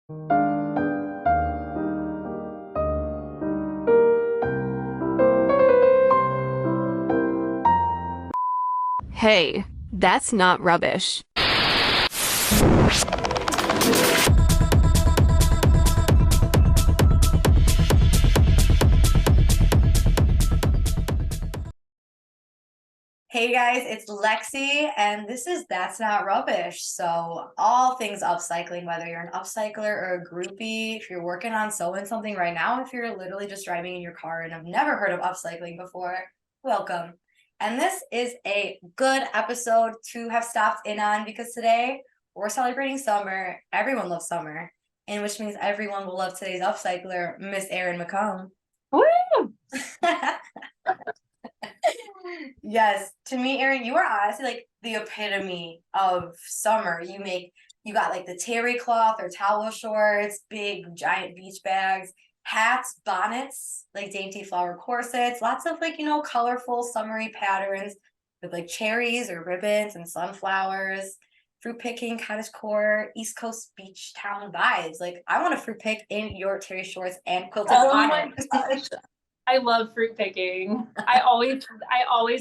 Hey, that's not rubbish. Hey guys, it's Lexi, and this is That's Not Rubbish. So, all things upcycling, whether you're an upcycler or a groupie, if you're working on sewing something right now, if you're literally just driving in your car and have never heard of upcycling before, welcome. And this is a good episode to have stopped in on because today we're celebrating summer. Everyone loves summer, and which means everyone will love today's upcycler, Miss Erin McComb. Woo! Yes, to me, Erin, you are honestly like the epitome of summer. You got like the terry cloth or towel shorts, big giant beach bags, hats, bonnets, like dainty flower corsets, lots of like, colorful summery patterns with like cherries or ribbons and sunflowers, fruit picking, cottage core, East Coast beach town vibes. Like I want to fruit pick in your terry shorts and quilted bonnet. Gosh. I love fruit picking. I always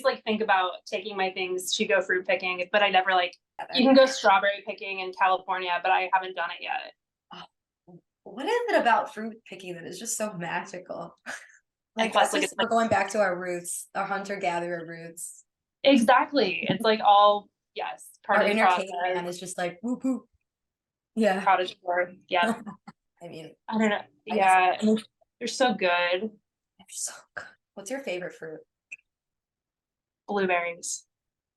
like think about taking my things to go fruit picking, but I never like you can go strawberry picking in California, but I haven't done it yet. What is it about fruit picking that is just so magical? Like plus, we're going back to our roots, our hunter-gatherer roots. Exactly. It's like all part Our of the inner process. caveman is just like whoop whoop. Yeah. Cottage core. Yeah. I mean, I don't know. Yeah. They're so good. They're so good. What's your favorite fruit? Blueberries.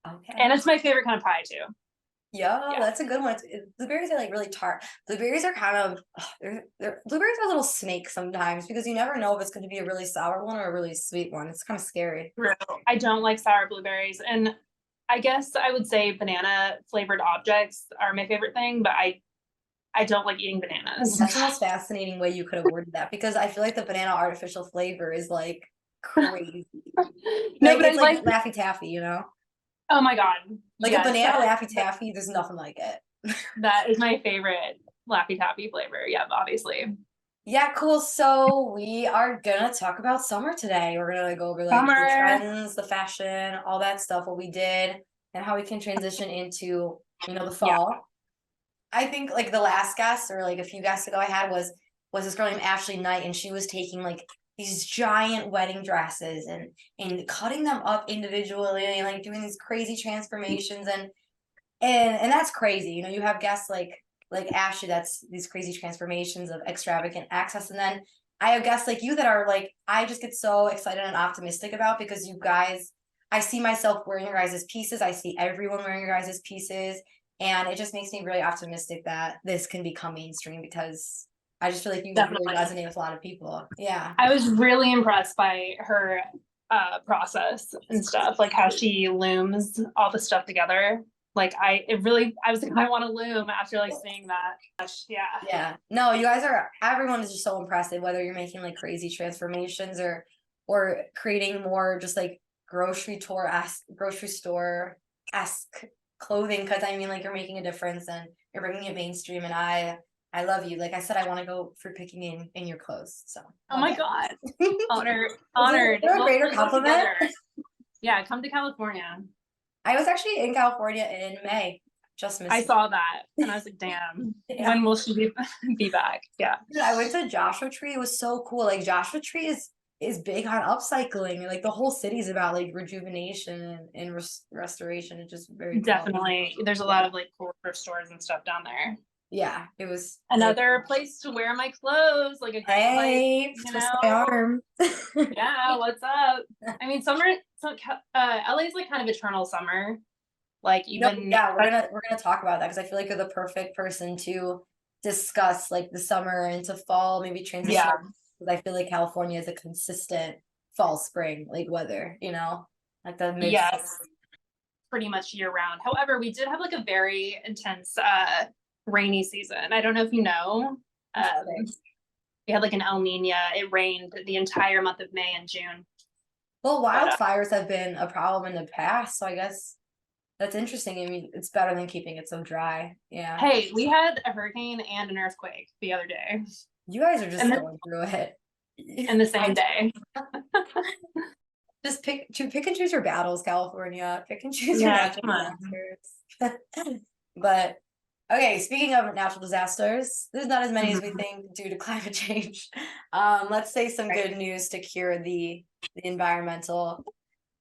Okay. And it's my favorite kind of pie too. Yeah, that's a good one. Blueberries are like really tart. Blueberries are kind of blueberries are little snakes sometimes because you never know if it's going to be a really sour one or a really sweet one. It's kind of scary. I don't like sour blueberries, and I guess I would say banana flavored objects are my favorite thing, but I don't like eating bananas. That's the most fascinating way you could have worded that because I feel like the banana artificial flavor is like crazy. No, but it's like Laffy Taffy, you know? Oh my God. Like a banana Laffy Taffy, there's nothing like it. That is my favorite Laffy Taffy flavor. Yeah, obviously. Yeah, cool. So we are gonna talk about summer today. We're gonna go over like the trends, the fashion, all that stuff, what we did, and how we can transition into, the fall. Yeah. I think like the last guest or like a few guests ago I had was this girl named Ashley Knight, and she was taking like these giant wedding dresses and cutting them up individually and like doing these crazy transformations and that's crazy. You have guests like Ashley, that's these crazy transformations of extravagant access, and then I have guests like you that are like I just get so excited and optimistic about because you guys, I see myself wearing your guys' pieces, I see everyone wearing your guys' pieces, and it just makes me really optimistic that this can become mainstream because I just feel like you really resonate with a lot of people. Yeah. I was really impressed by her process and stuff, like how she looms all the stuff together. Like I was like, I want to loom after like seeing that. Yeah. Yeah. No, everyone is just so impressive, whether you're making like crazy transformations or creating more just like grocery store-esque clothing, because I mean like you're making a difference and you're bringing it mainstream, and I love you. Like I said, I want to go fruit picking in your clothes. So oh my God. Honored. Is there a greater compliment? Yeah, come to California. I was actually in California in May. Just missed I saw that and I was like, damn, yeah. When will she be back? Yeah. I went to Joshua Tree. It was so cool. Like Joshua Tree is big on upcycling, and like the whole city's about like rejuvenation and restoration. It's just very definitely cool. There's a lot of like cool thrift stores and stuff down there. Yeah, it was another place to wear my clothes, like a hey, twist my arm. Yeah, what's up? I mean, summer. So LA is like kind of eternal summer. Like even we're gonna talk about that because I feel like you're the perfect person to discuss like the summer into fall, maybe transition. Yeah. Because I feel like California is a consistent fall spring like weather. Like the mid. Yes, pretty much year round. However, we did have like a very intense rainy season. I don't know if you know. We had like an El Nino. It rained the entire month of May and June. Well, wildfires have been a problem in the past, so I guess That's interesting. I mean, it's better than keeping it so dry. Yeah. Hey, we had a hurricane and an earthquake the other day. You guys are just And going through it. in the same day. Just pick and choose your battles, California. Pick and choose your Yeah, natural come on. disasters. But okay, speaking of natural disasters, there's not as many as we Mhm. think due to climate change. Let's say some good news to cure the environmental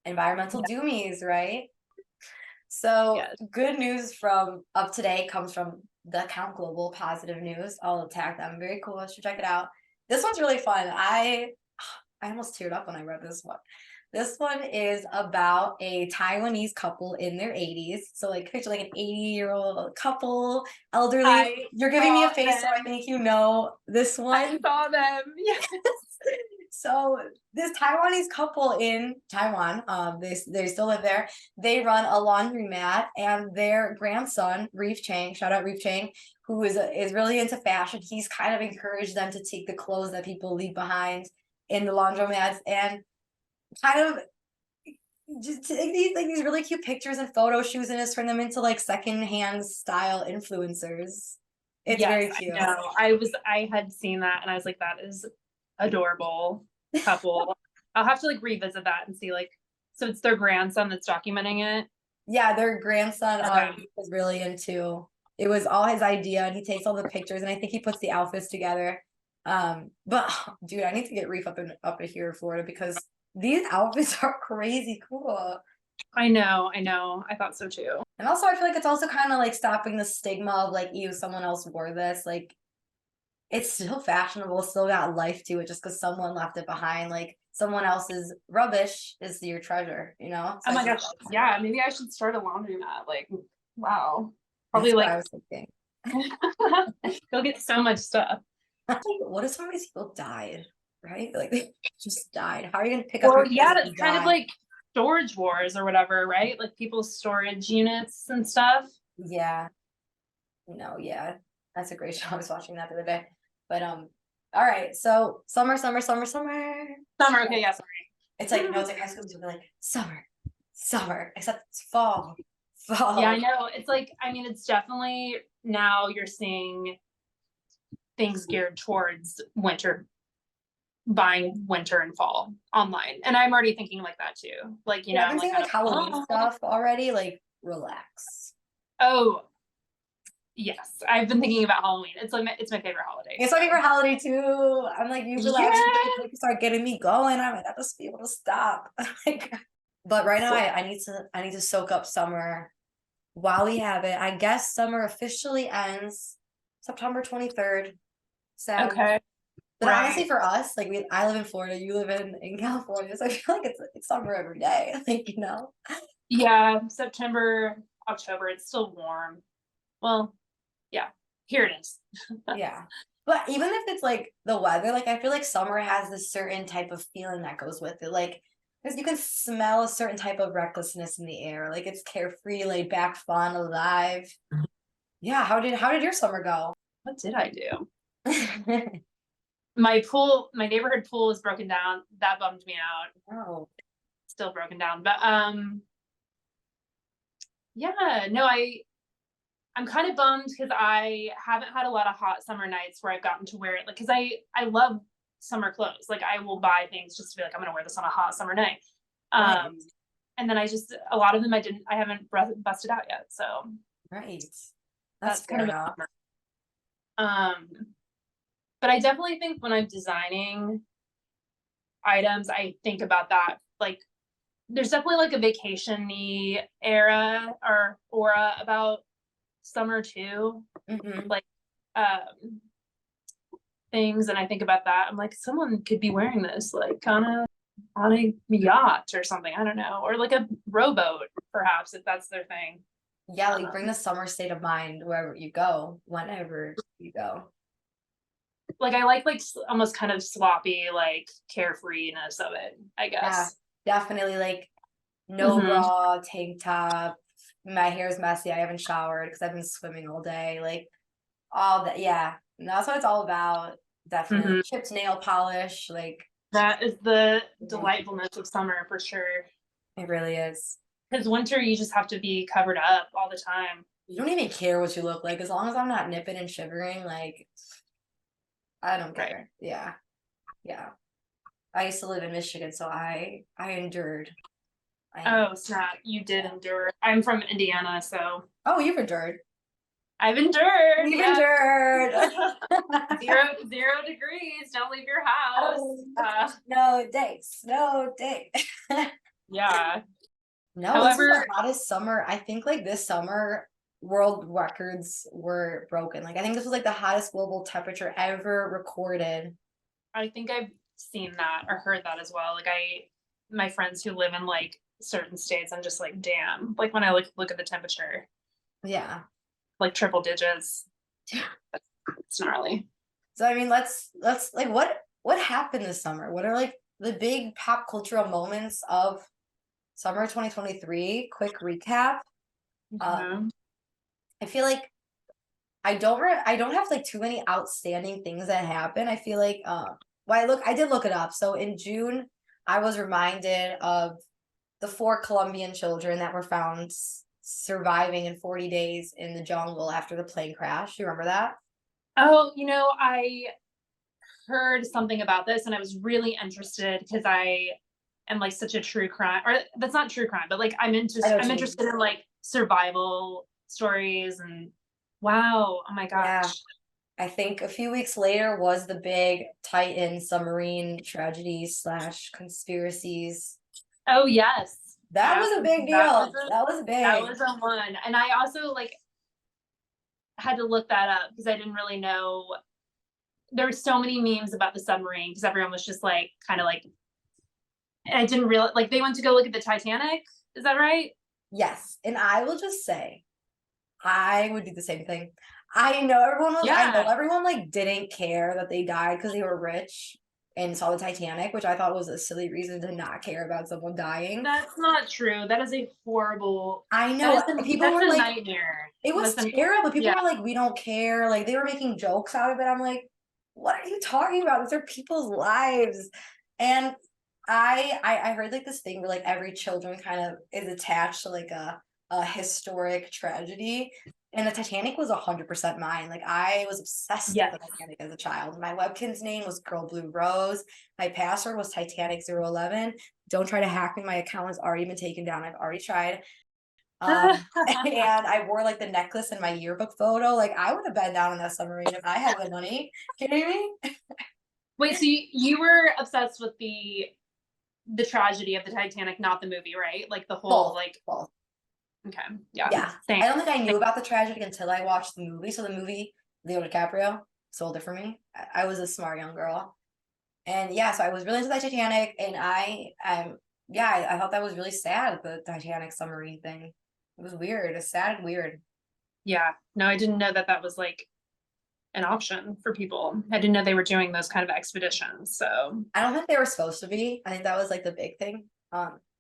doomies, right? So Yes. good news from up to date comes from the account Global Positive News. I'll tag them. Very cool. You should check it out. This one's really fun. I almost teared up when I read this one. This one is about a Taiwanese couple in their 80s. So like picture like an 80-year-old couple, elderly. You're giving me a face, so I think you know this one. I saw them. Yes. So this Taiwanese couple in Taiwan, they still live there. They run a laundromat, and their grandson, Reef Chang, shout out Reef Chang, who is really into fashion. He's kind of encouraged them to take the clothes that people leave behind in the laundromats and kind of just take these really cute pictures and photo shoots and just turn them into like secondhand style influencers. It's very cute. I had seen that and I was like, that is adorable couple. I'll have to like revisit that and see like, so it's their grandson that's documenting it. Yeah, their grandson Okay. was really into it. Was all his idea, and he takes all the pictures, and I think he puts the outfits together. But dude, I need to get Reef up in here in Florida because these outfits are crazy cool. I know. I thought so too. And also, I feel like it's also kind of like stopping the stigma of like, ew, someone else wore this. Like, it's still fashionable, still got life to it, just because someone left it behind. Like, someone else's rubbish is your treasure, you know? So Oh my gosh. Yeah, maybe I should start a laundromat. Like, wow. Probably that's what like I was thinking. you'll get so much stuff. What if some of these people died, right? Like they just died. How are you gonna pick up Well, your yeah, kids if that's you kind of die? like storage wars or whatever, right? Like people's storage units and stuff. Yeah, yeah. That's a great show. I was watching that the other day. But all right. So summer. Summer, okay, yeah, sorry. It's like no, it's like high school music. We're like summer, except it's fall. Yeah, I know. It's like, I mean, it's definitely now you're seeing things geared towards winter, buying winter and fall online. And I'm already thinking like that too. Like, you know, I've I'm been like, seeing like Halloween stuff already. Like relax. oh, yes. I've been thinking about Halloween. It's like it's my favorite holiday. It's my favorite holiday too. I'm like, you relax, Yeah. you start getting me going. I'm like, I just be able to stop. But right now I need to soak up summer while we have it. I guess summer officially ends September 23rd. Sad. Okay. But Right. honestly for us, like I live in Florida, you live in California, so I feel like it's summer every day. Like, you know. Yeah, September, October, it's still warm. Well, yeah, here it is. Yeah. But even if it's like the weather, like I feel like summer has this certain type of feeling that goes with it. Like because you can smell a certain type of recklessness in the air. Like it's carefree, laid back, fun, alive. Yeah, how did your summer go? What did I do? My pool, my neighborhood pool is broken down. That bummed me out. Oh. Still broken down. But yeah, no, I'm kind of bummed because I haven't had a lot of hot summer nights where I've gotten to wear it. Like, because I love summer clothes. Like, I will buy things just to be like, I'm gonna wear this on a hot summer night. Right. And then a lot of them I haven't busted out yet. So Right. that's kind of enough. a bummer. But I definitely think when I'm designing items, I think about that. Like, there's definitely like a vacation-y era or aura about summer too. Mm-hmm. Like things, and I think about that. I'm like, someone could be wearing this like on a yacht or something. I don't know, or like a rowboat, perhaps, if that's their thing. Yeah, like bring the summer state of mind wherever you go, whenever you go. Like I like almost kind of sloppy, like carefreeness of it, I guess. Yeah, definitely like no bra, tank top. My hair's messy. I haven't showered because I've been swimming all day. Like all that. Yeah, and that's what it's all about. Definitely chipped nail polish. Like that is the delightfulness of summer for sure. it really is. Because winter, you just have to be covered up all the time. You don't even care what you look like as long as I'm not nipping and shivering. Like, I don't Right. care. Yeah, yeah. I used to live in Michigan, so I endured. Oh, snap. You did endure. I'm from Indiana, so Oh, you've endured. I've endured. You've Yeah. endured. zero degrees. Don't leave your house. No dates. No date. Yeah. No, However, this is the hottest summer. I think like this summer, world records were broken. Like I think this was like the hottest global temperature ever recorded. I think I've seen that or heard that as well. Like my friends who live in like certain states, I'm just like, damn. Like when I look at the temperature, Yeah. like triple digits. It's gnarly. So I mean, let's like what happened this summer? What are like the big pop cultural moments of summer 2023? Quick recap. Mhm. I feel like I don't have like too many outstanding things that happen. I feel like well I did look it up. So in June, I was reminded of the 4 Colombian children that were found surviving in 40 days in the jungle after the plane crash. You remember that? Oh, I heard something about this and I was really interested because I am like such a true crime, or that's not true crime, but like I'm I know what I'm you mean. interested in like survival stories and wow, oh my Yeah. gosh. I think a few weeks later was the big Titan submarine tragedies slash conspiracies. Oh yes. That Yeah. was a big deal. That was That big. was a one. And I also like had to look that up because I didn't really know. There were so many memes about the submarine because everyone was just like kind of like, and I didn't realize like they went to go look at the Titanic. Is that right? Yes. And I will just say, I would do the same thing. I know everyone like didn't care that they died because they were rich and saw the Titanic, which I thought was a silly reason to not care about someone dying. That's not true. That is a horrible. I know people That's were a like, nightmare. it was terrible. People were like, we don't care. Like they were making jokes out of it. I'm like, what are you talking about? These are people's lives. And I heard like this thing where like every children kind of is attached to like a historic tragedy. And the Titanic was 100% mine. Like I was obsessed with the Titanic as a child. My webkin's name was Girl Blue Rose. My password was Titanic011. Don't try to hack me. My account has already been taken down. I've already tried. And I wore like the necklace in my yearbook photo. Like I would have been down in that submarine if I had the money. Kidding me? Wait, so you were obsessed with the tragedy of the Titanic, not the movie, right? Like the whole Both. Okay, yeah. Yeah. Same. I don't think I knew about the tragedy until I watched the movie. So the movie, Leo DiCaprio, sold it for me. I was a smart young girl. And yeah, so I was really into the Titanic, and I thought that was really sad, the Titanic submarine thing. It was weird. It's sad and weird. Yeah. No, I didn't know that was like an option for people. I didn't know they were doing those kind of expeditions. So I don't think they were supposed to be. I think that was like the big thing.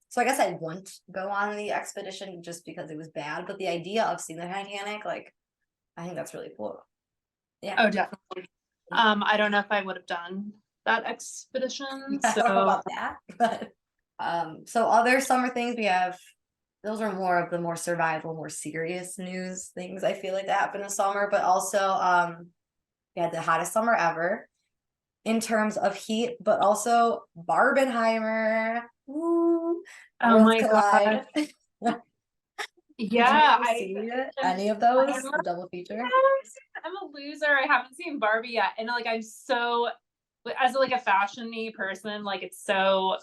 So I guess I wouldn't go on the expedition just because it was bad. But the idea of seeing the Titanic, like, I think that's really cool. Yeah. Oh, definitely. I don't know if I would have done that expedition. I don't know about that, but so other summer things we have, those are more of the more survival, more serious news things I feel like that happen in summer, but also we had the hottest summer ever in terms of heat, but also Barbenheimer. Woo, Oh Worlds my collide. God. Did Yeah, you see any of those? The double feature? I'm a loser. I haven't seen Barbie yet. And like I'm so as like a fashion-y person, like it's so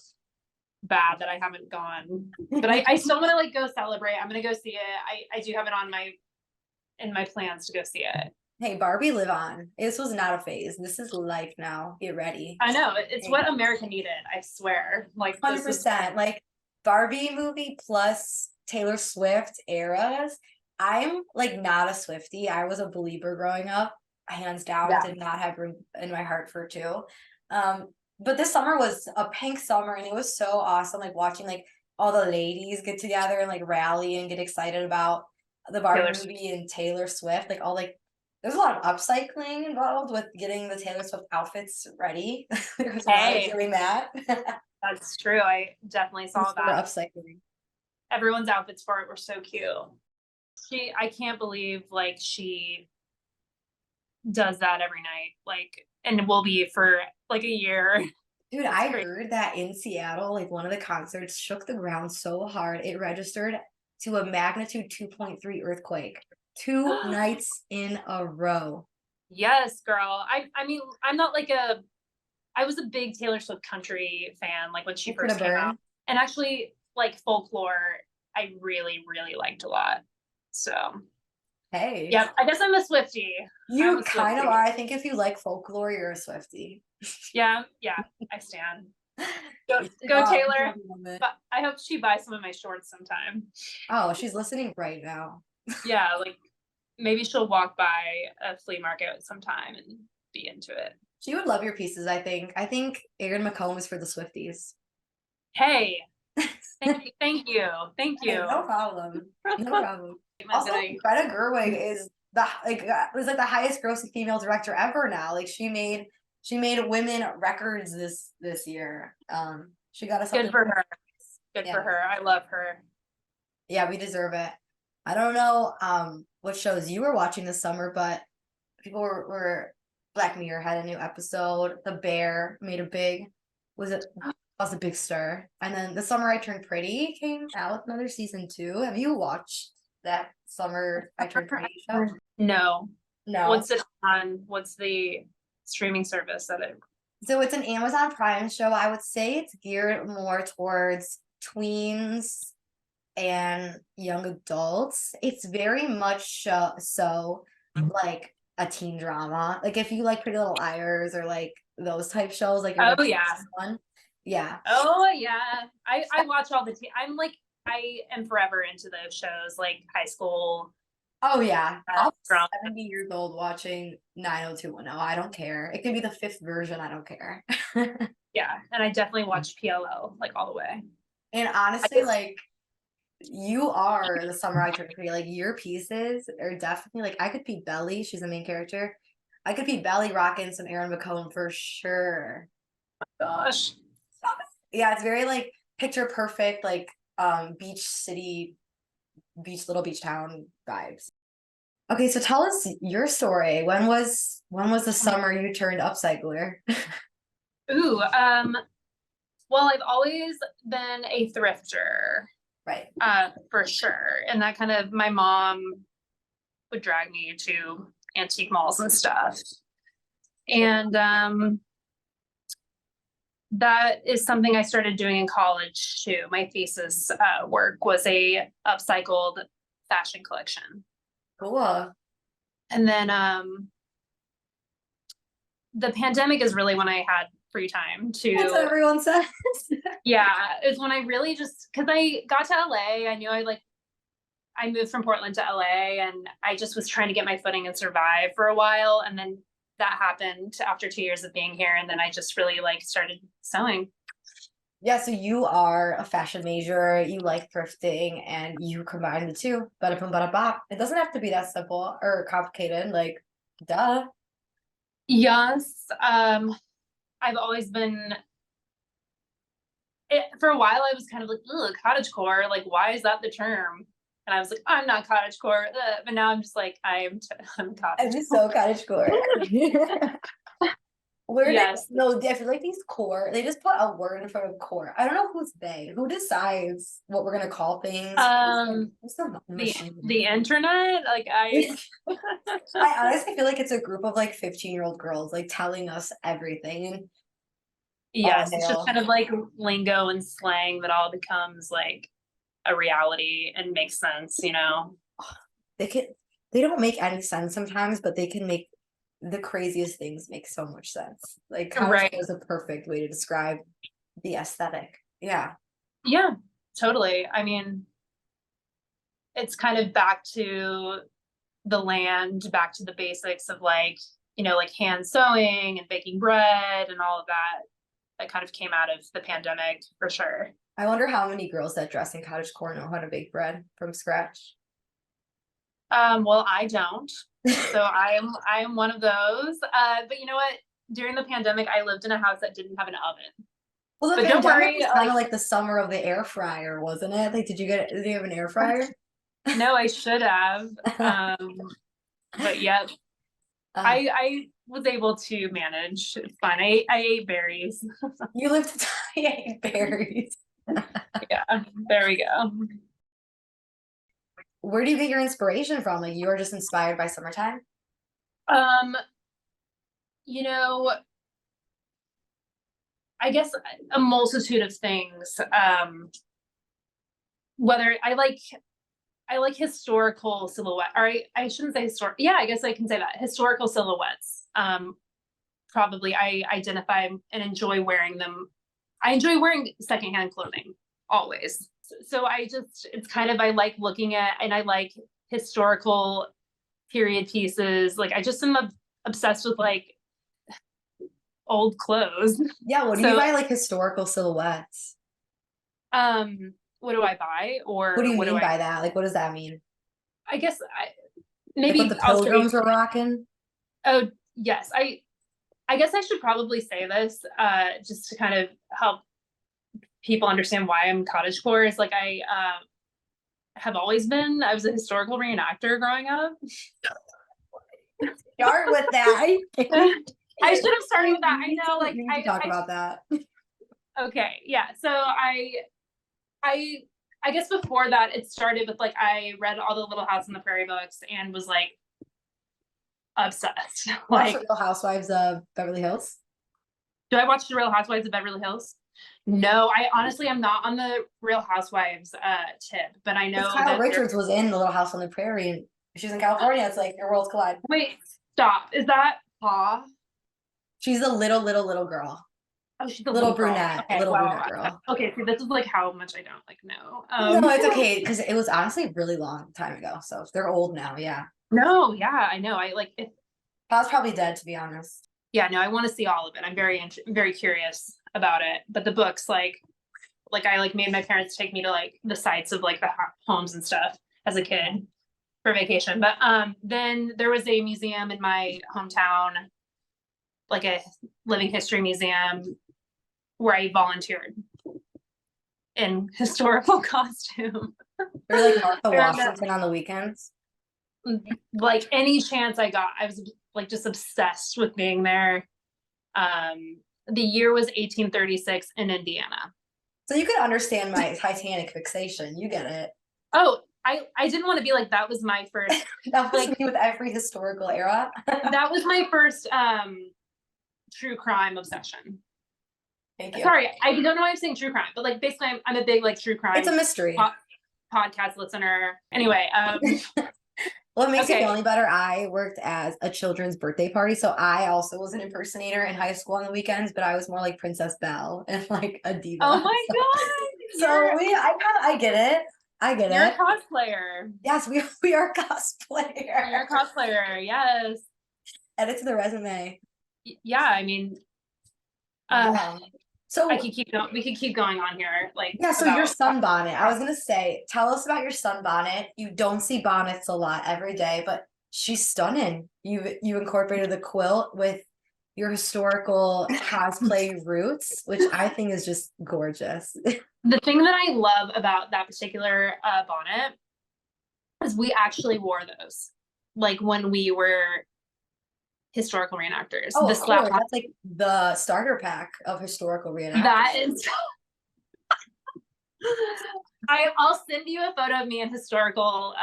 bad that I haven't gone. But I still want to like go celebrate. I'm gonna go see it. I do have it on my plans to go see it. Hey, Barbie, live on. This was not a phase. This is life now. Get ready. I know it's what America needed. I swear. Like 100%. Like Barbie movie plus Taylor Swift eras. I'm like not a Swiftie. I was a believer growing up, hands down. Yeah. Did not have room in my heart for two. But this summer was a pink summer, and it was so awesome. Like watching like all the ladies get together and like rally and get excited about the Barbie movie and Taylor Swift. Like all like there's a lot of upcycling involved with getting the Taylor Swift outfits ready. There's a lot of doing that. That's true. I definitely saw that. Upcycling. everyone's outfits for it were so cute. I can't believe like she does that every night, like, and will be for like a year. Dude, I heard that in Seattle, like one of the concerts shook the ground so hard it registered to a magnitude 2.3 earthquake 2 nights in a row. Yes, girl. I mean, I'm not like I was a big Taylor Swift country fan, like when she first came out. And actually, like folklore, I really, really liked a lot. So, hey. Yeah, I guess I'm a Swiftie. You kind of are. I think if you like folklore, you're a Swiftie. Yeah, I stand. Go Taylor. But I hope she buys some of my shorts sometime. Oh, she's listening right now. Yeah, like maybe she'll walk by a flea market sometime and be into it. She would love your pieces, I think. I think Erin McComb is for the Swifties. Hey, thank you. Hey, no problem. No problem. Also, Greta Gerwig is was like the highest grossing female director ever now. Like she made women records this year. She got us good for her. Good for her. I love her. Yeah, we deserve it. I don't know what shows you were watching this summer, but people were Black Mirror had a new episode. The Bear made a big was a big stir. And then The Summer I Turned Pretty came out with another season 2. Have you watched that Summer I Turned Pretty show? No. What's it on? What's the streaming service that it? So it's an Amazon Prime show. I would say it's geared more towards tweens and young adults. It's very much so like a teen drama. Like if you like Pretty Little Liars or like those type shows, like oh yeah, one. Yeah. Oh yeah. I watch all the I'm like I am forever into those shows like High School. Oh yeah. I'm 70 years old watching 90210. I don't care. It could be the 5th version. I don't care. Yeah, and I definitely watch PLO like all the way. And honestly, like you are the Summer I Turned Pretty. Like your pieces are definitely like I could be Belly. She's the main character. I could be Belly rocking some Erin McComb for sure. Oh my gosh. Yeah, it's very like picture perfect, like beach city, little beach town vibes. Okay, so tell us your story. When was the summer you turned upcycler? Ooh, well, I've always been a thrifter. Right. For sure. And that kind of my mom would drag me to antique malls and stuff. And that is something I started doing in college too. My thesis work was a upcycled fashion collection. Cool. And then the pandemic is really when I had free time to. That's what everyone says. Yeah, it's when I really just because I got to LA. I knew I moved from Portland to LA, and I just was trying to get my footing and survive for a while, and then that happened after 2 years of being here, and then I just really like started sewing. Yeah, so you are a fashion major, you like thrifting, and you combine the two. Bada boom, bada bop. It doesn't have to be that simple or complicated, like, duh. Yes, I've always been, for a while I was kind of like, ugh, cottagecore, like, why is that the term? And I was like, I'm not cottagecore, but now I'm just like, I'm cottage. I'm just so cottagecore. No, I feel like these core, they just put a word in front of core. I don't know who's they. Who decides what we're gonna call things? The internet. Like I honestly feel like it's a group of like 15-year-old girls like telling us everything. Yes, it's just kind of like lingo and slang that all becomes like a reality and makes sense, you know. They don't make any sense sometimes, but they can make the craziest things make so much sense. Like cottage is a perfect way to describe the aesthetic. Yeah. Yeah, totally. I mean, it's kind of back to the land, back to the basics of like, you know, like hand sewing and baking bread and all of that kind of came out of the pandemic for sure. I wonder how many girls that dress in cottagecore know how to bake bread from scratch. Well, I don't. So I am one of those. But you know what? During the pandemic, I lived in a house that didn't have an oven. Well, the But don't pandemic worry, was kind of like- like the summer of the air fryer, wasn't it? Like, did you have an air fryer? No, I should have. But yeah, I was able to manage. It's fine. I ate berries. You lived to ate berries. Yeah, there we go. Where do you get your inspiration from? Like, you are just inspired by summertime? You know, I guess a multitude of things. Whether I like historical silhouette, or I shouldn't say historic. Yeah, I guess I can say that historical silhouettes. Probably I identify and enjoy wearing them. I enjoy wearing secondhand clothing always. So it's kind of, I like looking at, and I like historical period pieces. Like, I just am obsessed with like old clothes. Yeah, what do you buy, like, historical silhouettes? What do I buy, or What do you mean by that? Like, what does that mean? I guess Like maybe what the I'll say- pilgrims were rocking? Oh yes, I guess I should probably say this just to kind of help people understand why I'm cottagecore. Is like I have always been. I was a historical reenactor growing up. Start with that. I should have started with that. I know, like we need to talk about that. Okay, yeah. So I guess before that, it started with like I read all the Little House on the Prairie books and was like obsessed. Watch Like, the Real Housewives of Beverly Hills. do I watch the Real Housewives of Beverly Hills? No, I honestly am not on the Real Housewives tip, but I know Kyle that Richards was in the Little House on the Prairie, and she's in California. It's like your worlds collide. Wait, stop. Is that Pa? She's a little girl. Oh, she's a Little little girl. brunette, Okay, little well, brunette girl. Okay, so this is like how much I don't like know. No, it's okay, because it was honestly a really long time ago. So they're old now. Yeah, No, yeah, I know. I like it. Kyle's probably dead, to be honest. Yeah, no, I want to see all of it. I'm very curious about it. But the books, like I like made my parents take me to like the sites of like the homes and stuff as a kid for vacation. But then there was a museum in my hometown, like a living history museum, where I volunteered in historical costume. They're like Martha And, Washington on the weekends. Like any chance I got, I was like just obsessed with being there. The year was 1836 in Indiana. So you could understand my Titanic fixation. You get it. Oh, I didn't want to be like, that was my first, That was Like- me with every historical era. that was my first true crime obsession. Thank you. Sorry, I don't know why I'm saying true crime, but like basically I'm a big like true crime It's a mystery. podcast listener. Anyway, Well, it makes it Okay. feel any better. I worked as a children's birthday party, so I also was an impersonator in high school on the weekends, but I was more like Princess Belle and like a diva. oh my god, So I get it. I get you're a it. cosplayer. Yes, we are You're a cosplayer. cosplayer. Yes. Add it to the resume. Yeah. I mean, Yeah. So I could keep going. We could keep going on here. Like, yeah, so your about- sunbonnet. I was gonna say, tell us about your sunbonnet. You don't see bonnets a lot every day, but she's stunning. You incorporated the quilt with your historical cosplay roots, which I think is just gorgeous. The thing that I love about that particular bonnet is we actually wore those, like when we were historical reenactors. Oh, The of slap course. That's like the starter pack of historical reenactors. that is. I'll send you a photo of me in historical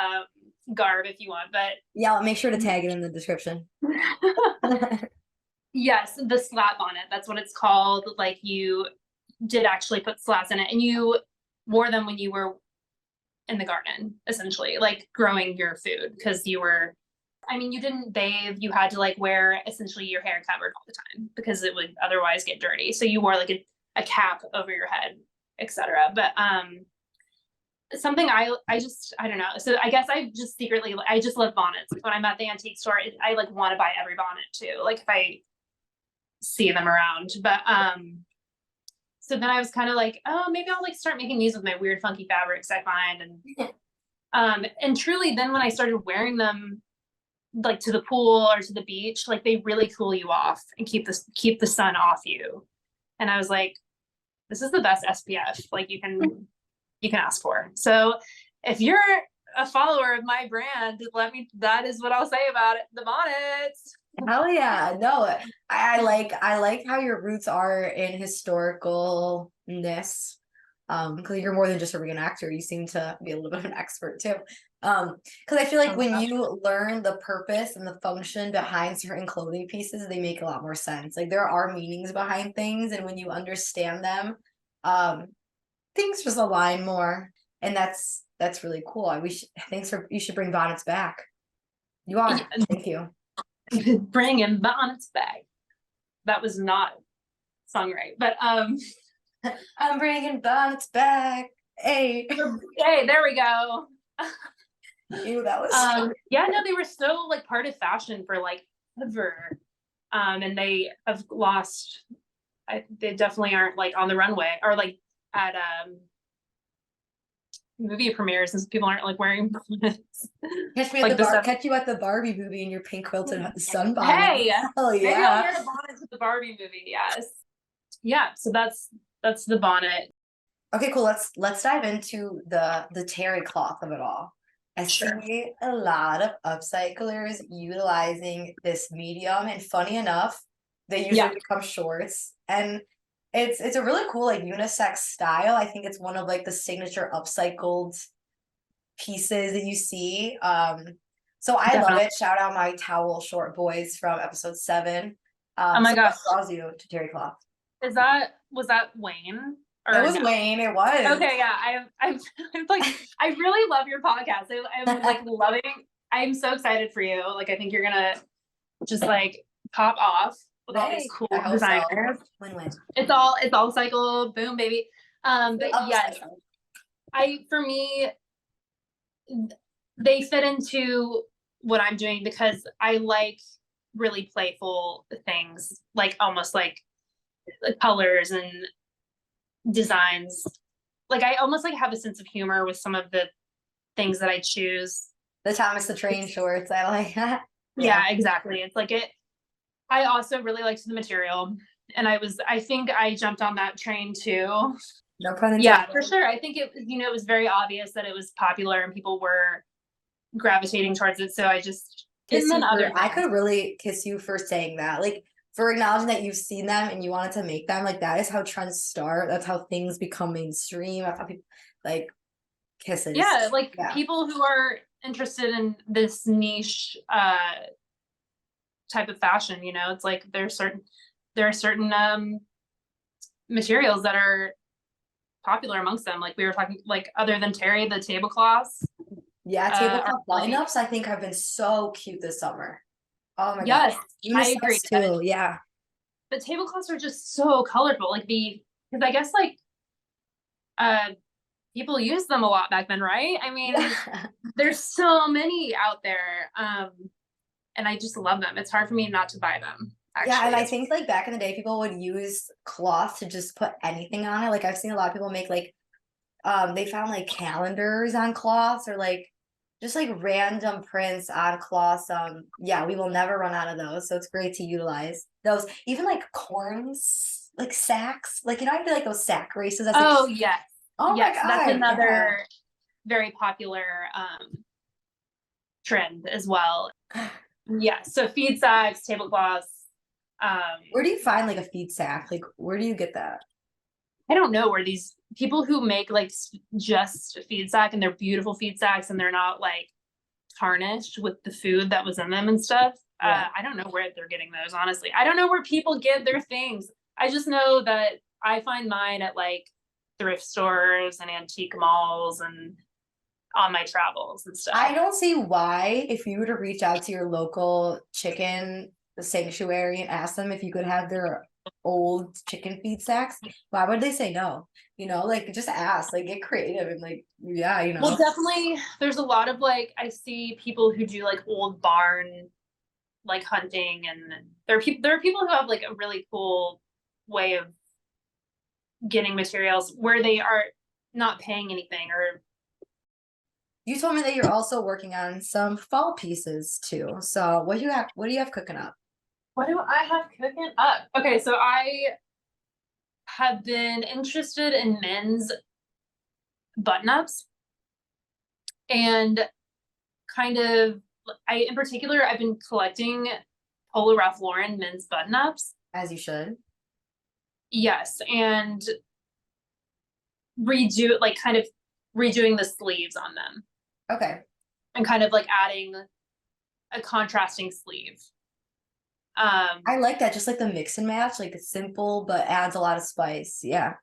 garb if you want, but Yeah, I'll make sure to tag it in the description. yes, the slat bonnet, that's what it's called. Like, you did actually put slats in it, and you wore them when you were in the garden, essentially, like growing your food, because you were, I mean, you didn't bathe, you had to like wear essentially your hair covered all the time because it would otherwise get dirty. So you wore like a cap over your head, etc. But something I don't know. So I guess I just secretly, I just love bonnets. Like when I'm at the antique store, I like want to buy every bonnet too. Like if I see them around, but so then I was kind of like, oh, maybe I'll like start making these with my weird funky fabrics I find. And truly then when I started wearing them like to the pool or to the beach, like they really cool you off and keep the sun off you. And I was like, This is the best SPF like you can ask for. So if you're a follower of my brand, that is what I'll say about it. The Bonnets. Hell yeah. No, I like how your roots are in historicalness. Because you're more than just a reenactor. You seem to be a little bit of an expert too. Because I feel like when you learn the purpose and the function behind certain clothing pieces, they make a lot more sense. Like there are meanings behind things, and when you understand them, things just align more. And that's really cool. You should bring Bonnets back. You are. Thank you. Bringing Bonnets back. That was not sung right, but I'm bringing Bonnets back. Hey, there we go. Ew, that was yeah, no, they were so like part of fashion for like ever, and they have lost. They definitely aren't like on the runway or like at movie premieres, since people aren't like wearing bonnets. Catch you at the Barbie movie in your pink quilted sunbonnet. Hey, hell yeah! Maybe I'll wear the bonnets with the Barbie movie. Yes, yeah. So that's the bonnet. Okay, cool. Let's dive into the terry cloth of it all. I see a lot of upcyclers utilizing this medium, and funny enough, they usually become shorts, and it's a really cool like unisex style. I think it's one of like the signature upcycled pieces that you see. So I love it. Shout out my towel short boys from episode 7. Oh my gosh, what draws you to terry cloth? Was that Wayne? It was Wayne. It was. Okay, yeah. I'm like, I really love your podcast. I'm like loving. I'm so excited for you. Like, I think you're gonna just like pop off with all these cool designers. Win-win. It's all cycle. Boom, baby. But yes, for me, they fit into what I'm doing because I like really playful things, like almost like colors and designs. Like I almost like have a sense of humor with some of the things that I choose. The Thomas the Train shorts, I like that. Yeah, exactly. It's like I also really liked the material, and I think I jumped on that train too. No pun intended. Yeah, for sure. I think it was very obvious that it was popular and people were gravitating towards it. So I just I could really kiss you for saying that. Like for acknowledging that you've seen them and you wanted to make them. Like that is how trends start. That's how things become mainstream. That's how people like kisses. Yeah, like people who are interested in this niche type of fashion, it's like there are certain materials that are popular amongst them. Like we were talking, like other than terry, the tablecloths. Yeah, tablecloth lineups I think have been so cute this summer. Oh my god. Yes, I agree too. Yeah. The tablecloths are just so colorful. Like because I guess like people use them a lot back then, right? I mean, there's so many out there. And I just love them. It's hard for me not to buy them. Actually. Yeah, and I think like back in the day, people would use cloth to just put anything on it. Like I've seen a lot of people make like, they found like calendars on cloths or like just like random prints on cloths. Yeah, we will never run out of those. So it's great to utilize those. Even like corns, like sacks. Like I feel like those sack races. Yes. Oh yes, my God. That's another very popular trend as well. Yeah, so feed sacks, tablecloths. Where do you find like a feed sack? Like where do you get that? I don't know, where these people who make like just feed sack, and they're beautiful feed sacks and they're not like tarnished with the food that was in them and stuff. Yeah. I don't know where they're getting those, honestly. I don't know where people get their things. I just know that I find mine at like thrift stores and antique malls and on my travels and stuff. I don't see why, if you were to reach out to your local chicken sanctuary and ask them if you could have their old chicken feed sacks, why would they say no? Like just ask, like get creative and like Well, definitely there's a lot of like I see people who do like old barn like hunting, and there are people who have like a really cool way of getting materials where they are not paying anything. Or you told me that you're also working on some fall pieces too. So what do you have cooking up? What do I have cooking up? Okay, so have been interested in men's button-ups, and kind of, in particular, I've been collecting Polo Ralph Lauren men's button-ups. As you should. Yes, and kind of redoing the sleeves on them. Okay. And kind of like adding a contrasting sleeve. I like that, just like the mix and match, like it's simple but adds a lot of spice. Yeah.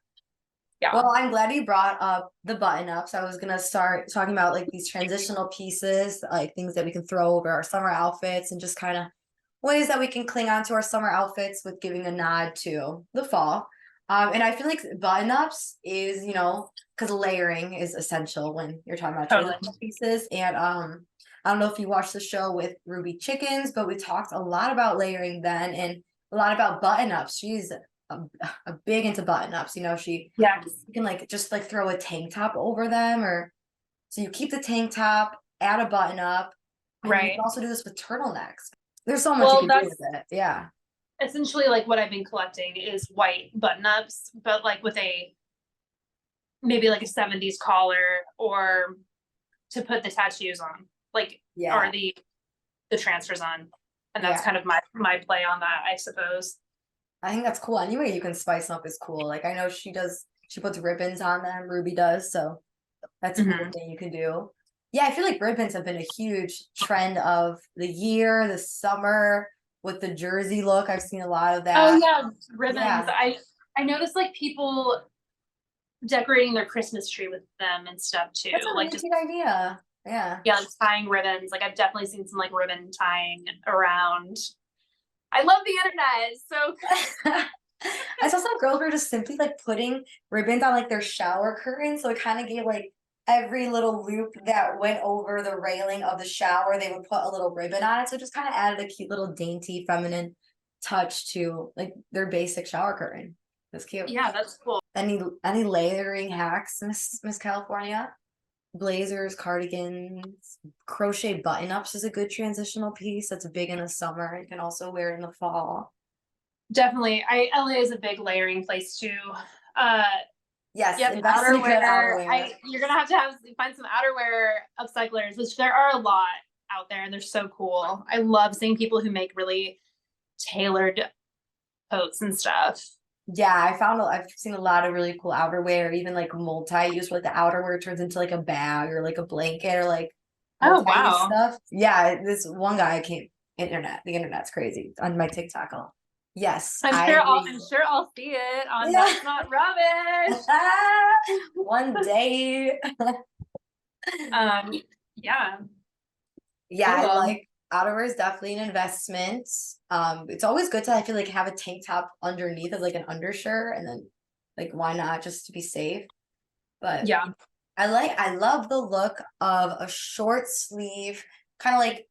Well, I'm glad you brought up the button-ups. I was gonna start talking about like these transitional pieces, like things that we can throw over our summer outfits, and just kind of ways that we can cling on to our summer outfits with giving a nod to the fall. And I feel like button-ups is, because layering is essential when you're talking about transitional pieces. And I don't know if you watched the show with Ruby Chickens, but we talked a lot about layering then, and a lot about button-ups. She's a big into button-ups. You can like just like throw a tank top over them, or so you keep the tank top, add a button-up. Right. You can also do this with turtlenecks. There's so much you can do with it. Yeah. Essentially, like what I've been collecting is white button-ups, but like with maybe like a 70s collar, or to put the tattoos on, like, or the transfers on. And that's kind of my play on that, I suppose. I think that's cool. Any way you can spice up is cool. Like I know she puts ribbons on them, Ruby does, so that's a cool thing you can do. Yeah, I feel like ribbons have been a huge trend of the year, the summer, with the jersey look. I've seen a lot of that. Oh yeah, ribbons. Yeah. I noticed like people decorating their Christmas tree with them and stuff too. That's a really cute idea. Yeah. Yeah, like tying ribbons. Like I've definitely seen some like ribbon tying around. I love the internet. It's so good. I saw some girls were just simply like putting ribbons on like their shower curtains. So it kind of gave like every little loop that went over the railing of the shower, they would put a little ribbon on it. So it just kind of added a cute little dainty feminine touch to like their basic shower curtain. That's cute. Yeah, that's cool. Any layering hacks, Miss California? Blazers, cardigans, crochet button-ups is a good transitional piece. That's big in the summer. You can also wear it in the fall. Definitely. LA is a big layering place too. Yes, outerwear. You're gonna have to find some outerwear upcyclers, which there are a lot out there, and they're so cool. I love seeing people who make really tailored coats and stuff. Yeah, I've seen a lot of really cool outerwear, even like multi-use, where like the outerwear turns into like a bag or like a blanket or like stuff. Yeah, this one guy the internet's crazy on my TikTok. Yes, I'm sure I'll see it on That's Not Rubbish. One day. Yeah. Yeah, I like outerwear is definitely an investment. It's always good to, I feel like, have a tank top underneath as like an undershirt, and then like why not, just to be safe. But yeah, I love the look of a short sleeve, kind of like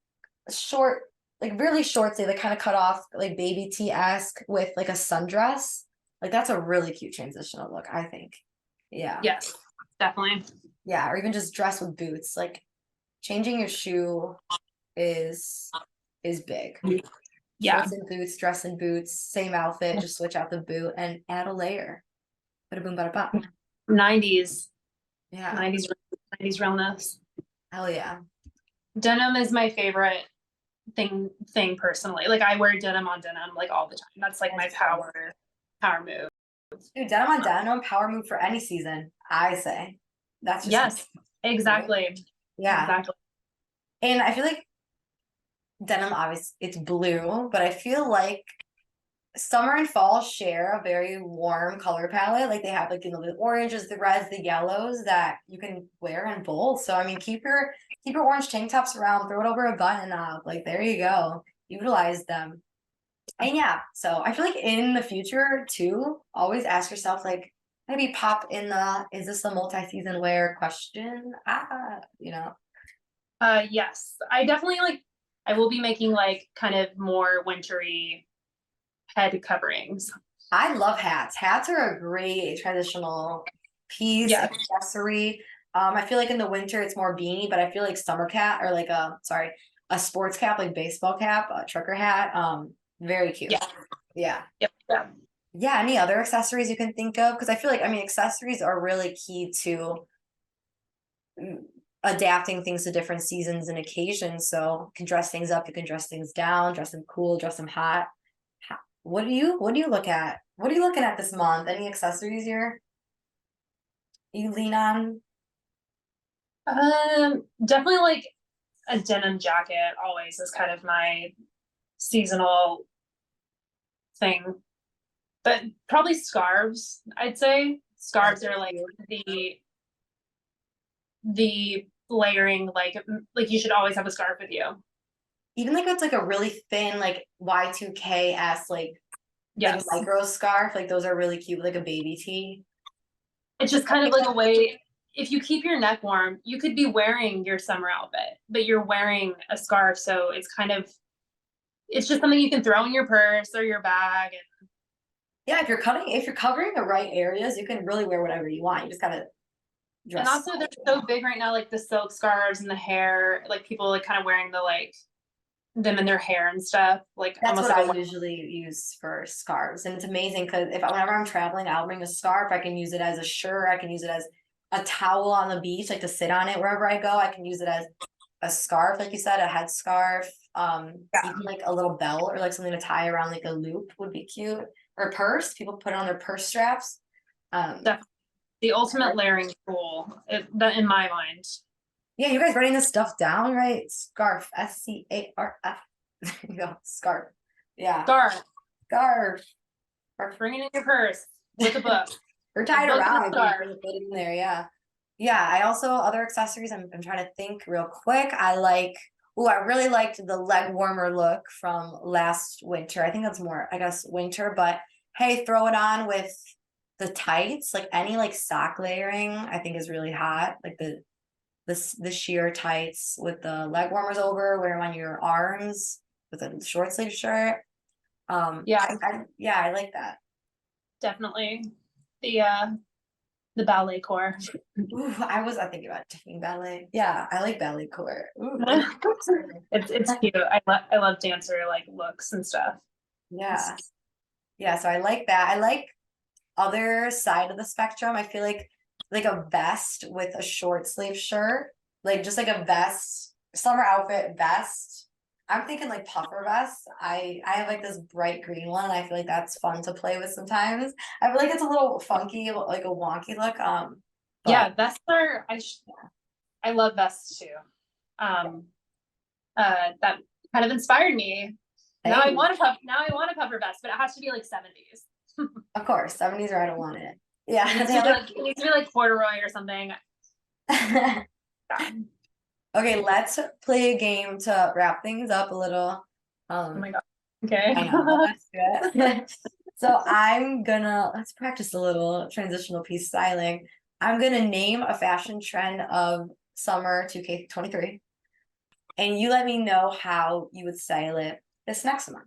short, like really short sleeve, like kind of cut off, like baby tee-esque with like a sundress. Like that's a really cute transitional look, I think. Yeah. Yes, definitely. Yeah, or even just dress with boots. Like changing your shoe is big. Yeah. Shorts and boots, dress and boots, same outfit, just switch out the boot and add a layer. Bada boom, bada pop. 90s. Yeah. 90s realness. Hell yeah. Denim is my favorite thing personally. Like I wear denim on denim like all the time. That's like my power move. Dude, denim on denim, power move for any season, I say. That's just exactly. Yeah. Exactly. And I feel like denim, obviously, it's blue, but I feel like summer and fall share a very warm color palette. Like they have like, the oranges, the reds, the yellows that you can wear in both. So I mean, keep your orange tank tops around, throw it over a button up. Like there you go. Utilize them. And yeah, so I feel like in the future too, always ask yourself, like, maybe pop in is this a multi-season wear question? Yes, I definitely I will be making like kind of more wintry head coverings. I love hats. Hats are a great transitional piece, accessory. I feel like in the winter it's more beanie, but I feel like summer cap, or like a sports cap, like baseball cap, a trucker hat. Very cute. Yeah. Yeah. Yep. Yeah, any other accessories you can think of? Because I feel like, I mean, accessories are really key to adapting things to different seasons and occasions. So you can dress things up, you can dress things down, dress them cool, dress them hot. What do you look at? What are you looking at this month? Any accessories you lean on? Definitely like a denim jacket always is kind of my seasonal thing. But probably scarves, I'd say. Scarves are like the layering, like you should always have a scarf with you. Even like it's like a really thin, like Y2K-esque, like Yes. micro scarf, like those are really cute, like a baby tee. It's just kind of like a way, if you keep your neck warm, you could be wearing your summer outfit, but you're wearing a scarf, so it's kind of, it's just something you can throw in your purse or your bag. And Yeah, if you're covering the right areas, you can really wear whatever you want. You just gotta dress. also they're so big right now, like the silk scarves and the hair, like people like kind of wearing the like them in their hair and stuff. Like That's almost what like I usually use for scarves, and it's amazing because whenever I'm traveling, I'll bring a scarf. I can use it as a shirt. I can use it as a towel on the beach, like to sit on it wherever I go. I can use it as a scarf, like you said, a headscarf. Even like a little belt or like something to tie around, like a loop would be cute. Or a purse. People put it on their purse straps. Definitely. The ultimate layering tool, that in my mind. Yeah, you guys writing this stuff down, right? Scarf, SCARF. There you go, scarf. Yeah, Scarf, scarf. bring it in your purse with a book. Or tie it book and a around. scarf. Put it in there. Yeah, yeah. I also other accessories. I'm trying to think real quick. I like. Oh, I really liked the leg warmer look from last winter. I think that's more, I guess, winter. But hey, throw it on with the tights. Like any like sock layering, I think is really hot. Like the sheer tights with the leg warmers over, wear them on your arms with a short sleeve shirt. Yeah, yeah, I like that. definitely. The ballet core. Ooh, I thinking about taking ballet. Yeah, I like ballet core. Ooh, It's cute. I love dancer like looks and stuff. yeah. Yeah, so I like that. I like other side of the spectrum. I feel like a vest with a short sleeve shirt, like just like a vest, summer outfit vest. I'm thinking like puffer vest. I have like this bright green one, and I feel like that's fun to play with sometimes. I feel like it's a little funky, like a wonky look. Yeah, But vests are I love vests too. Um that kind of inspired me. Now I hey, want a puffer vest, but it has to be like 70s. of course, 70s or I don't want it. Yeah, It needs to be like corduroy or something. Yeah. Okay, let's play a game to wrap things up a little. Oh my God. Okay. I know, let's do it. So let's practice a little transitional piece styling. I'm gonna name a fashion trend of summer 2K23, and you let me know how you would style it this next month.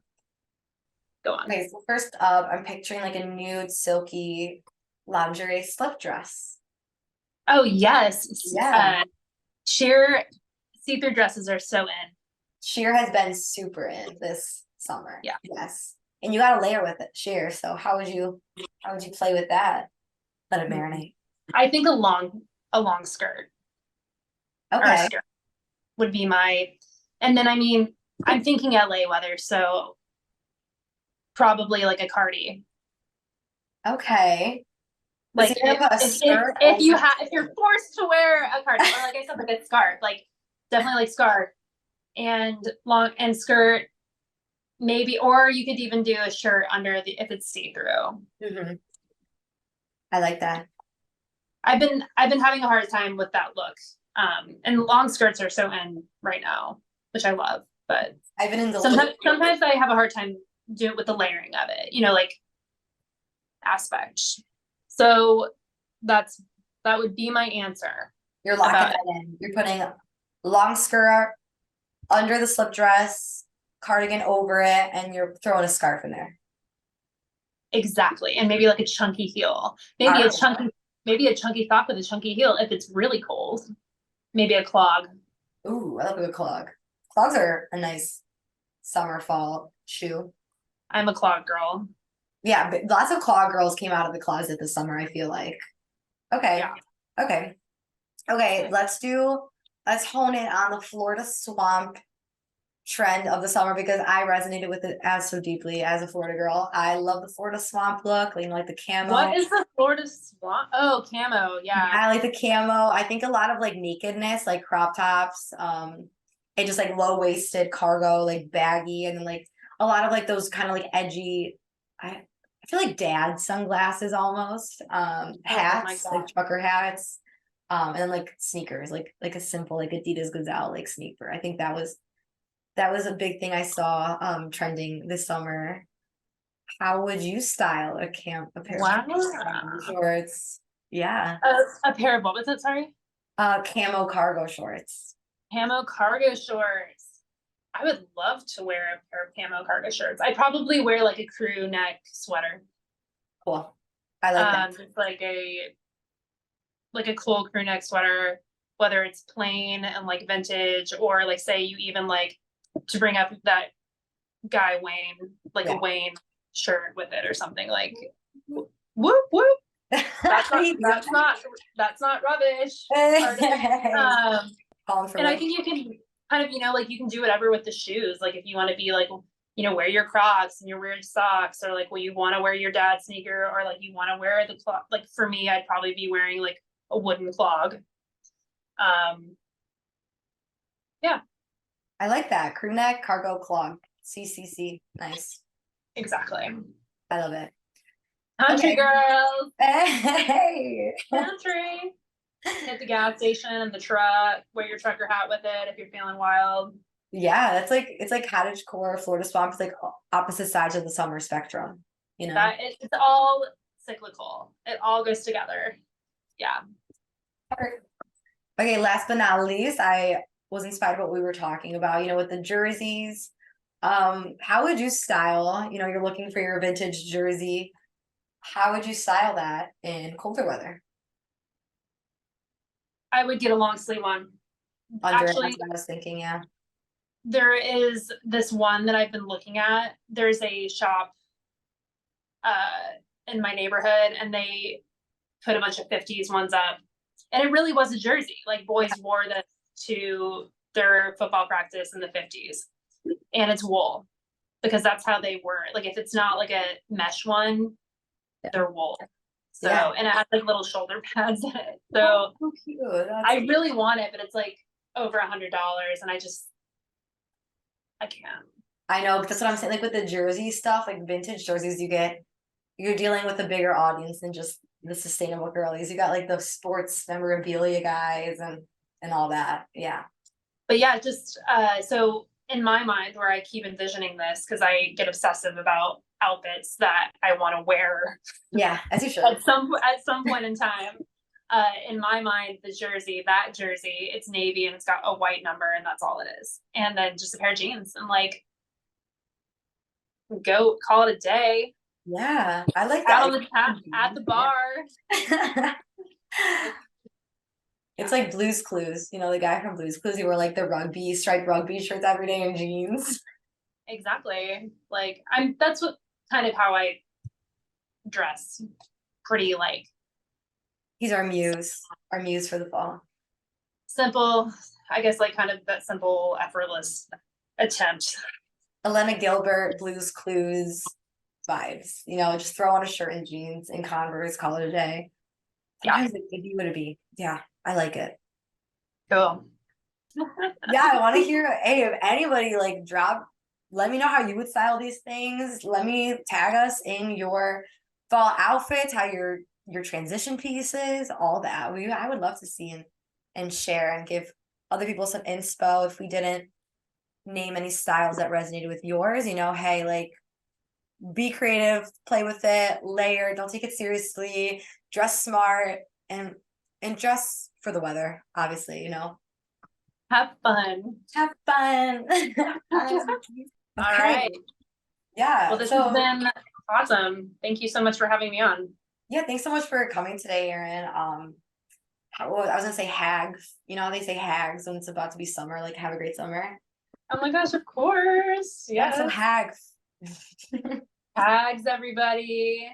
Go on. Okay, so first up, I'm picturing like a nude, silky lingerie slip dress. Oh yes. Yeah. Sheer see-through dresses are so in. Sheer has been super in this summer. Yeah. Yes. And you got to layer with it, sheer. So how would you play with that? Let it marinate. I think a long skirt or a Okay. skirt would be my, and then I mean, I'm thinking LA weather, so probably like a cardi. Okay. Like if you're forced to wear a cardi, or like I said, like a scarf, like definitely like scarf and long and skirt, maybe, or you could even do a shirt under the if it's see-through. I like that. I've been having a hard time with that look. And long skirts are so in right now, which I love, but I've been in the sometimes I have a hard time doing it with the layering of it, like aspect. So that would be my answer. You're locking that in. You're putting long skirt under the slip dress, cardigan over it, and you're throwing a scarf in there. Exactly. And maybe like a chunky heel. Maybe a chunky top with a chunky heel if it's really cold. Maybe a clog. Ooh, I love a good clog. Clogs are a nice summer fall shoe. I'm a clog girl. Yeah, but lots of claw girls came out of the closet this summer, I feel like. Okay. Yeah. Okay. Okay, let's hone in on the Florida swamp trend of the summer because I resonated with it as so deeply as a Florida girl. I love the Florida swamp look, like the camo. What is the Florida swamp? Oh, camo. Yeah. I like the camo. I think a lot of like nakedness, like crop tops, and just like low-waisted cargo, like baggy, and then like a lot of like those kind of like edgy, I feel like dad sunglasses almost, hats, like trucker hats, and then like sneakers, like a simple like Adidas Gazelle like sneaker. I think that was a big thing I saw trending this summer. How would you style a pair of shorts? Yeah. A pair of what was it? Sorry. Camo cargo shorts. Camo cargo shorts. I would love to wear a pair of camo cargo shorts. I'd probably wear like a crew neck sweater. Cool. I like that. Just like a cool crew neck sweater, whether it's plain and like vintage, or like say you even like to bring up that guy Wayne, like a Wayne shirt with it or something like whoop whoop. That's not rubbish. And I think you can kind of, like you can do whatever with the shoes. Like if you want to be like, wear your Crocs and your weird socks, or like, well, you want to wear your dad's sneaker, or like you want to wear the clog. Like for me, I'd probably be wearing like a wooden clog. Yeah. I like that. Crew neck, cargo clog. CCC. Nice. Exactly. I love it. Country girls. Hey. Country. Hit the gas station and the truck. Wear your trucker hat with it if you're feeling wild. Yeah, it's like cottage core, Florida swamp. It's like opposite sides of the summer spectrum. It's all cyclical. It all goes together. Yeah. Okay, last but not least, I was inspired by what we were talking about, with the jerseys. How would you style, you're looking for your vintage jersey. How would you style that in colder weather? I would get a long sleeve one. Actually, that's what I was thinking, yeah. There is this one that I've been looking at. There's a shop in my neighborhood, and they put a bunch of 50s ones up. And it really was a jersey. Like boys wore this to their football practice in the 50s. And it's wool, because that's how they were. Like if it's not like a mesh one, they're wool. So and it has like little shoulder pads in it. So cute. I really want it, but it's like over $100, and I can't. I know, but that's what I'm saying. Like with the jersey stuff, like vintage jerseys, you're dealing with a bigger audience than just the sustainable girlies. You got like the sports memorabilia guys and all that. Yeah. But yeah, just so in my mind, where I keep envisioning this, because I get obsessive about outfits that I want to wear. Yeah, as you should. At some point in time. In my mind, that jersey, it's navy and it's got a white number, and that's all it is. And then just a pair of jeans, and like go call it a day. Yeah, I like that. At the bar. It's like Blue's Clues, the guy from Blue's Clues. He wore like the striped rugby shirts every day and jeans. Exactly. Like that's what kind of how I dress. Pretty like. He's our muse for the fall. Simple, I guess, like kind of that simple, effortless attempt. Elena Gilbert, Blue's Clues vibes. Just throw on a shirt and jeans and Converse, call it a day. Sometimes it'd be what it be. Yeah, I like it. Cool. Yeah, I want to hear, hey, if anybody let me know how you would style these things. Let me tag us in your fall outfits, how your transition pieces, all that. I would love to see and share and give other people some inspo if we didn't name any styles that resonated with yours. Hey, like be creative, play with it, layer, don't take it seriously, dress smart, and dress for the weather, obviously, Have fun. Okay. All right. Yeah. Well, this has been awesome. Thank you so much for having me on. Yeah, thanks so much for coming today, Erin. I was gonna say hags. They say hags when it's about to be summer, like have a great summer. Oh my gosh, of course. Yeah. So hags. Tags, everybody.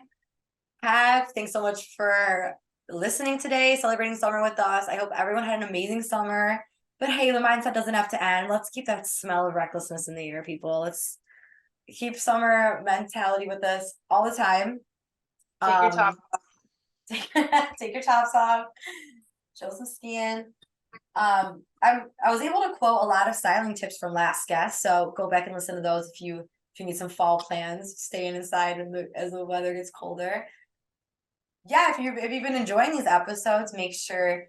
Thanks so much for listening today, celebrating summer with us. I hope everyone had an amazing summer. But hey, the mindset doesn't have to end. Let's keep that smell of recklessness in the air, people. Let's keep summer mentality with us all the time. Take your top off. Take your tops off. Show some skin. I was able to quote a lot of styling tips from last guest, so go back and listen to those if you need some fall plans, staying inside as the weather gets colder. Yeah, if you've been enjoying these episodes, make sure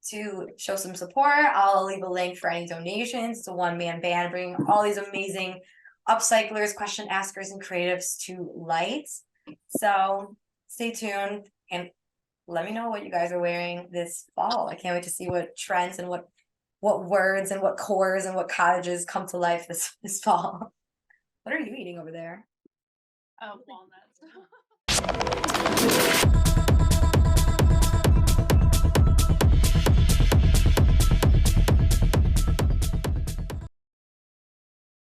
to show some support. I'll leave a link for any donations. It's a one-man band bringing all these amazing upcyclers, question askers, and creatives to light. So stay tuned and let me know what you guys are wearing this fall. I can't wait to see what trends and what words and what cores and what cottages come to life this fall. What are you eating over there? Oh, walnuts.